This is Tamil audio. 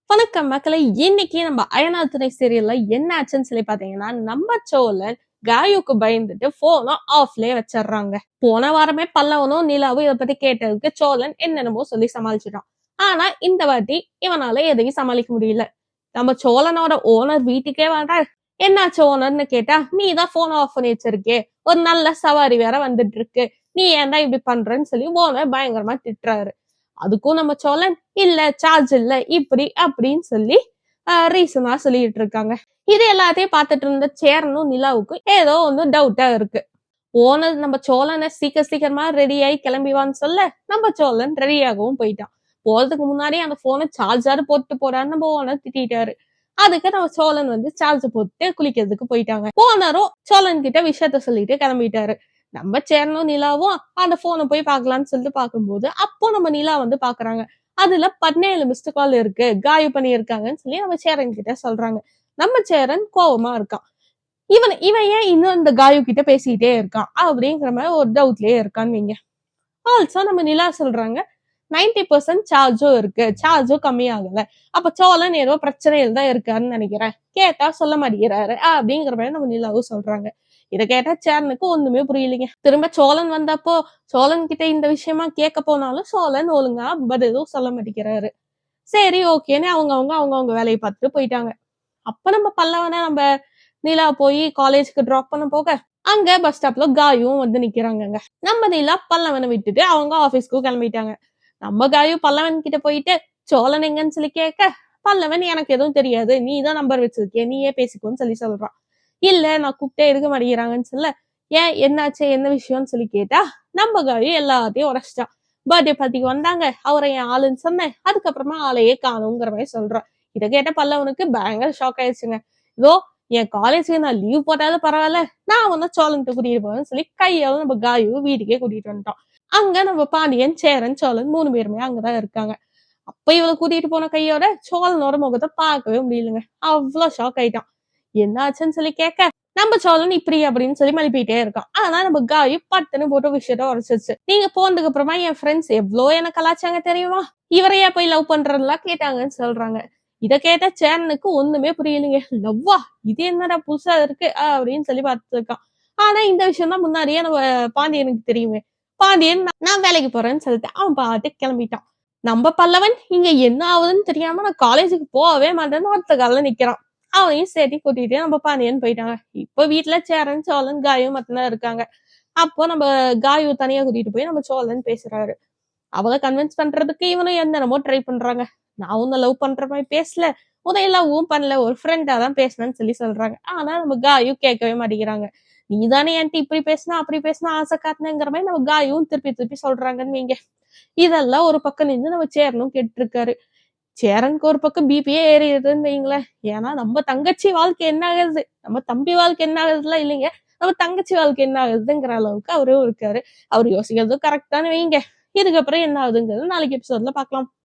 வணக்கம் மக்களே. இன்னைக்கு நம்ம அயனார் துணை சீரியல்ல என்ன ஆச்சுன்னு சொல்லி பாத்தீங்கன்னா, நம்ம சோழன் காயுக்கு பயந்துட்டு போனை ஆஃப்லயே வச்சிடுறாங்க. போன வாரமே பல்லவனும் நிலாவும் இதை பத்தி கேட்டதுக்கு சோழன் என்னென்னமோ சொல்லி சமாளிச்சிட்டான். ஆனா இந்த வாட்டி இவனால எதையும் சமாளிக்க முடியல. நம்ம சோழனோட ஓனர் வீட்டுக்கே வர என்னாச்சு ஓனர்னு கேட்டா, நீ தான் போனை ஆஃப் பண்ணி வச்சிருக்கே, ஒரு நல்ல சவாரி வேற வந்துட்டு இருக்கு, நீ ஏன்டா இப்படி பண்றன்னு சொல்லி ஓனர் பயங்கரமா திட்டுறாரு. அதுக்கும் நம்ம சோழன் இல்ல சார்ஜ் இல்ல இப்படி அப்படின்னு சொல்லி ரீசனா சொல்லிட்டு இருக்காங்க. இது எல்லாத்தையும் பார்த்துட்டு இருந்த சேரனும் நிலாவுக்கும் ஏதோ ஒண்ணு டவுட்டா இருக்கு. ஓனர் நம்ம சோழனை சீக்கிரமா ரெடி ஆகி கிளம்பிவான்னு சொல்ல நம்ம சோழன் ரெடியாகவும் போயிட்டான். போறதுக்கு முன்னாடி அந்த போனை சார்ஜாரு போட்டு போறான்னு நம்ம ஓனர் திட்டாரு. அதுக்கு நம்ம சோழன் சார்ஜ் போட்டு குளிக்கிறதுக்கு போயிட்டாங்க. ஓனரும் சோழன் கிட்ட விஷயத்த சொல்லிட்டு கிளம்பிட்டாரு. நம்ம சேரனும் நிலாவும் அந்த போனை போய் பாக்கலாம்னு சொல்லிட்டு பாக்கும்போது அப்போ நம்ம நிலா பாக்குறாங்க. அதுல 17 மிஸ்டு கால் இருக்கு, காயம் பண்ணியிருக்காங்கன்னு சொல்லி நம்ம சேரன் கிட்ட சொல்றாங்க. நம்ம சேரன் கோபமா இருக்கான். இவன் ஏன் இன்னும் இந்த காயு கிட்ட பேசிட்டே இருக்கான் அப்படிங்கிற மாதிரி ஒரு டவுட்லயே இருக்கான்னு வைங்க. ஆல்சோ நம்ம நிலா சொல்றாங்க 90% சார்ஜும் இருக்கு, சார்ஜும் கம்மியாகல, அப்ப சோழன் ஏதோ பிரச்சனையில் தான் இருக்காருன்னு நினைக்கிறேன், கேட்டா சொல்ல மாட்டேங்கிறாரு அப்படிங்கிற மாதிரி நம்ம நிலாவும் சொல்றாங்க. இதை கேட்டா சேரனுக்கு ஒண்ணுமே புரியலைங்க. திரும்ப சோழன் வந்தப்போ சோழன் கிட்ட இந்த விஷயமா கேட்க போனாலும் சோழன் ஒழுங்கா பதிலும் சொல்ல மாட்டேங்கிறாரு. சரி ஓகேன்னு அவங்க வேலையை பார்த்துட்டு போயிட்டாங்க. அப்ப நம்ம பல்லவனை நம்ம நிலா போய் காலேஜுக்கு டிராப் பண்ண போக அங்க பஸ் ஸ்டாப்ல காயும் நிக்கிறாங்க. நம்ம நிலா பல்லவனை விட்டுட்டு அவங்க ஆபீஸ்க்கு கிளம்பிட்டாங்க. நம்ம காயும் பல்லவன் கிட்ட போயிட்டு சோழன் எங்கன்னு சொல்லி கேட்க, பல்லவன் எனக்கு எதுவும் தெரியாது, நீ தான் நம்பர் வச்சிருக்கே, நீயே பேசிக்கோன்னு சொல்லி சொல்றான். இல்ல நான் கூப்பிட்டே இருக்க மாட்டேங்கிறாங்கன்னு சொல்ல, ஏன் என்னாச்சு என்ன விஷயம்னு சொல்லி கேட்டா நம்ம காயும் எல்லாத்தையும் உரைச்சிட்டான். பர்த்டே பார்ட்டிக்கு வந்தாங்க, அவரை என் ஆளுன்னு சொன்னேன், அதுக்கப்புறமா ஆளையே காணுங்கிற மாதிரி சொல்றான். இதை கேட்ட பல்லவனுக்கு பயங்கர ஷாக் ஆயிடுச்சுங்க. இதோ என் காலேஜுக்கு நான் லீவ் போட்டாலும் பரவாயில்ல, நான் சோழன்ட்டு கூட்டிட்டு போவேன்னு சொல்லி கையால நம்ம காயு வீட்டுக்கே கூட்டிட்டு வந்துட்டோம். அங்க நம்ம பாண்டியன் சேரன் சோழன் 3 பேருமே அங்கதான் இருக்காங்க. அப்ப இவளை கூட்டிட்டு போன கையோட சோழனோட முகத்தை பார்க்கவே முடியலங்க. அவ்வளவு ஷாக் ஆயிட்டான். என்னாச்சுன்னு சொல்லி கேட்க நம்ம சோழன் இப்படி அப்படின்னு சொல்லி மழுப்பிட்டே இருக்கான். ஆனா நம்ம காயு பட்டுன்னு போட்டு விஷயத்த உரைச்சிருச்சு. நீங்க போனதுக்கு அப்புறமா என் ஃப்ரெண்ட்ஸ் எவ்வளவு எனக்கு கலாச்சாங்க தெரியுமா, இவரையா போய் லவ் பண்றதுலாம் கேட்டாங்கன்னு சொல்றாங்க. இதை கேட்ட சேரனுக்கு ஒண்ணுமே புரியலைங்க. லவ்வா, இது என்னடா புதுசா இருக்கு அப்படின்னு சொல்லி பார்த்துட்டு இருக்கான். ஆனா இந்த விஷயம் தான் முன்னாடியே நம்ம பாண்டியனுக்கு தெரியுமே. பாண்டியன் நான் வேலைக்கு போறேன்னு சொல்லிட்டு அவன் பாட்டுக்கு கிளம்பிட்டான். நம்ம பல்லவன் இங்க என்ன ஆகுதுன்னு தெரியாம நான் காலேஜுக்கு போகவே மாட்டேன்னு ஒருத்த கால நிக்கிறான். அவனையும் சேர்த்தி கூட்டிட்டு நம்ம பாண்டியன் போயிட்டாங்க. இப்ப வீட்டுல சேரன் சோழன் காயும் மட்டும்தான் இருக்காங்க. அப்போ நம்ம காயு தனியா கூட்டிட்டு போய் நம்ம சோழன் பேசுறாரு. அவளை கன்வின்ஸ் பண்றதுக்கு இவனும் என்னென்னமோ ட்ரை பண்றாங்க. நான் உன்னை லவ் பண்ற மாதிரி பேசல, உதவி லவ்வும் பண்ணல, ஒரு ஃப்ரெண்டா தான் பேசினேன்னு சொல்லி சொல்றாங்க. ஆனா நம்ம காயு கேட்கவே மாட்டேங்கிறாங்க. நீதானே என்கிட்ட இப்படி பேசினா அப்படி பேசினா ஆசை காட்டினங்கிற மாதிரி நம்ம காயும் திருப்பி சொல்றாங்கன்னு வைங்க. இதெல்லாம் ஒரு பக்கம் நின்று நம்ம சேரனும் கேட்டு இருக்காரு. சேரனுக்கு ஒரு பக்கம் பிபியே ஏறிடுதுன்னு வைங்களேன். ஏன்னா நம்ம தங்கச்சி வாழ்க்கை என்ன ஆகுது, நம்ம தம்பி வாழ்க்கை என்ன ஆகுதுலாம் இல்லைங்க, நம்ம தங்கச்சி வாழ்க்கை என்ன ஆகுதுங்கிற அளவுக்கு அவரும் இருக்காரு. அவர் யோசிக்கிறதும் கரெக்டானு வைங்க. இதுக்கப்புறம் என்ன ஆகுதுங்கிறது நாளைக்கு எபிசோட்ல பாக்கலாம்.